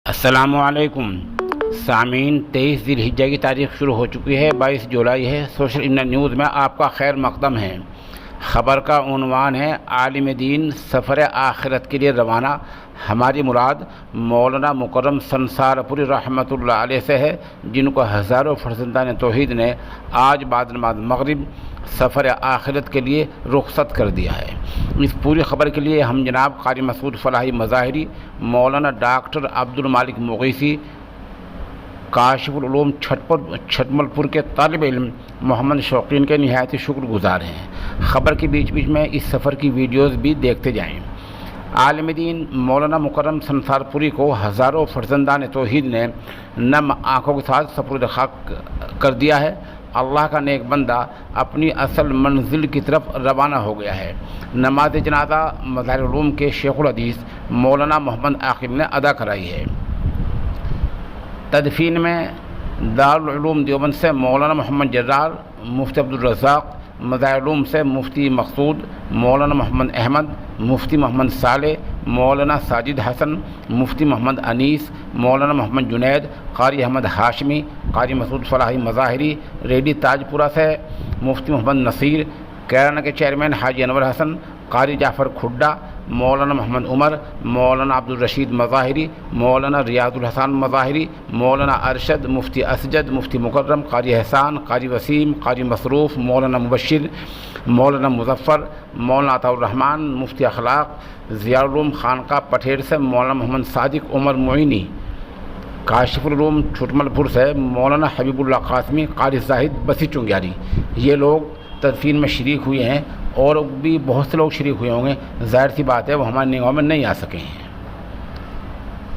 السلام علیکم سامعین، 23 ذی الحجہ کی تاریخ شروع ہو چکی ہے، 22 جولائی ہے۔ سوشل انڈیا نیوز میں آپ کا خیر مقدم ہے۔ خبر کا عنوان ہے عالم دین سفر آخرت کے لیے روانہ، ہماری مراد مولانا مکرم سنسار پوری رحمۃ اللہ علیہ سے ہے، جن کو ہزاروں فرزندان توحید نے آج بعد نماز مغرب سفر آخرت کے لیے رخصت کر دیا ہے۔ اس پوری خبر کے لیے ہم جناب قاری مسعود فلاحی مظاہری، مولانا ڈاکٹر عبد المالک مغیثی، کاشف العلوم چھٹمل پور کے طالب علم محمد شوقین کے نہایت شکر گزار ہیں۔ خبر کے بیچ میں اس سفر کی ویڈیوز بھی دیکھتے جائیں۔ عالم دین مولانا مکرم سنسار پوری کو ہزاروں فرزندان توحید نے نم آنکھوں کے ساتھ سپرد خاک کر دیا ہے۔ اللہ کا نیک بندہ اپنی اصل منزل کی طرف روانہ ہو گیا ہے۔ نماز جنازہ مظاہر علوم کے شیخ الحدیث مولانا محمد عاقب نے ادا کرائی ہے۔ تدفین میں دارالعلوم دیوبند سے مولانا محمد جرار، مفتی عبدالرزاق، مظاہر علوم سے مفتی مقصود، مولانا محمد احمد، مفتی محمد صالح، مولانا ساجد حسن، مفتی محمد انیس، مولانا محمد جنید، قاری احمد ہاشمی، قاری مسعود فلاحی مظاہری، ریڈی تاج پورہ سے مفتی محمد نصیر، کیرانہ کے چیئرمین حاجی انور حسن، قاری جعفر کھڈا، مولانا محمد عمر، مولانا عبدالرشید مظاہری، مولانا ریاض الحسن مظاہری، مولانا ارشد، مفتی اسجد، مفتی مکرم، قاری احسان، قاری وسیم، قاری مصروف، مولانا مبشر، مولانا مظفر، مولانا عطاء الرحمن، مفتی اخلاق، ضیاء العلوم خانقاہ پٹھیر سے مولانا محمد صادق عمر معینی، کاشف العلوم چھٹمل پور سے مولانا حبیب اللہ قاسمی، قاری زاہد بسی چنگیاری، یہ لوگ تدفین میں شریک ہوئے ہیں، اور بھی بہت سے لوگ شریک ہوئے ہوں گے۔ ظاہر سی بات ہے وہ ہماری نگاہوں میں نہیں آ سکے ہیں۔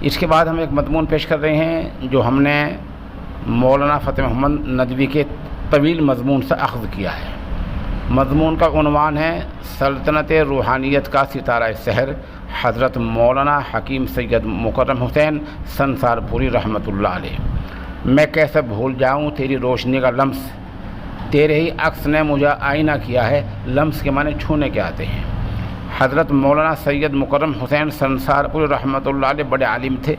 اس کے بعد ہم ایک مضمون پیش کر رہے ہیں جو ہم نے مولانا فتح محمد ندوی کے طویل مضمون سے اخذ کیا ہے۔ مضمون کا عنوان ہے سلطنت روحانیت کا ستارہ سحر، حضرت مولانا حکیم سید مکرم حسین سنسار پوری رحمۃ اللہ علیہ۔ میں کیسے بھول جاؤں تیری روشنی کا لمس، تیرے ہی عکس نے مجھے آئینہ کیا ہے، لمس کے معنی چھونے کے آتے ہیں۔ حضرت مولانا سید مکرم حسین سنسار پوری رحمۃ اللہ علیہ بڑے عالم تھے،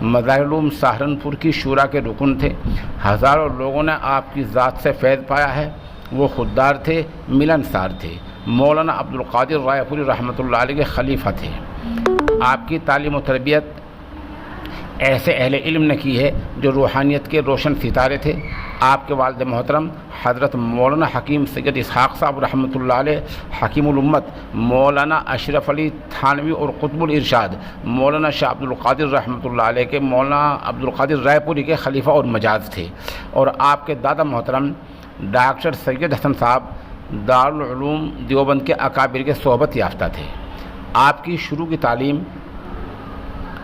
مظاہر علوم سہارنپور کی شورا کے رکن تھے۔ ہزاروں لوگوں نے آپ کی ذات سے فیض پایا ہے۔ وہ خوددار تھے، ملنسار تھے۔ مولانا عبد القادر رائے پوری رحمۃ اللہ علیہ کے خلیفہ تھے۔ آپ کی تعلیم و تربیت ایسے اہل علم نے کی ہے جو روحانیت کے روشن ستارے تھے۔ آپ کے والد محترم حضرت مولانا حکیم سید اسحاق صاحب رحمۃ اللہ علیہ حکیم الامت، مولانا اشرف علی تھانوی اور قطب الارشاد مولانا شاہ عبد القادر رحمۃ اللہ علیہ کے مولانا عبد القادر رائے پوری کے خلیفہ اور مجاز تھے، اور آپ کے دادا محترم ڈاکٹر سید حسن صاحب دارالعلوم دیوبند کے اکابر کے صحبت یافتہ تھے۔ آپ کی شروع کی تعلیم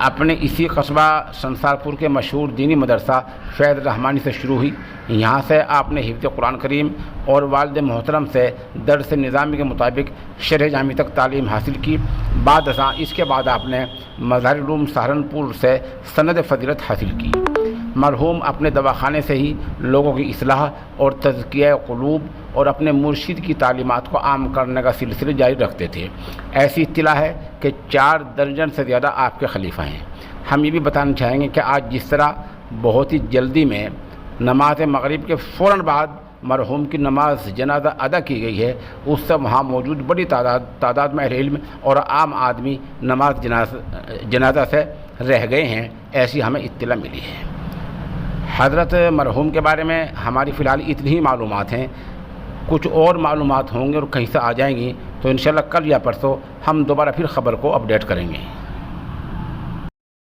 اپنے اسی قصبہ سنسار پور کے مشہور دینی مدرسہ فیض رحمانی سے شروع ہوئی۔ یہاں سے آپ نے حفظ قرآن کریم اور والد محترم سے درس نظامی کے مطابق شرح جامع تک تعلیم حاصل کی۔ بعد ازاں اس کے بعد آپ نے مظاہر علوم سہارنپور سے سند فضیلت حاصل کی۔ مرحوم اپنے دواخانے سے ہی لوگوں کی اصلاح اور تزکیہ قلوب اور اپنے مرشد کی تعلیمات کو عام کرنے کا سلسلہ جاری رکھتے تھے۔ ایسی اطلاع ہے کہ 4 درجن سے زیادہ آپ کے خلیفہ ہیں۔ ہم یہ بھی بتانا چاہیں گے کہ آج جس طرح بہت ہی جلدی میں نماز مغرب کے فوراً بعد مرحوم کی نماز جنازہ ادا کی گئی ہے، اس سے وہاں موجود بڑی تعداد میں اہل علم اور عام آدمی نماز جنازہ سے رہ گئے ہیں، ایسی ہمیں اطلاع ملی ہے۔ حضرت مرحوم کے بارے میں ہماری فی الحال اتنی ہی معلومات ہیں۔ کچھ اور معلومات ہوں گے اور کہیں سے آ جائیں گی تو انشاءاللہ کل یا پرسوں ہم دوبارہ پھر خبر کو اپڈیٹ کریں گے۔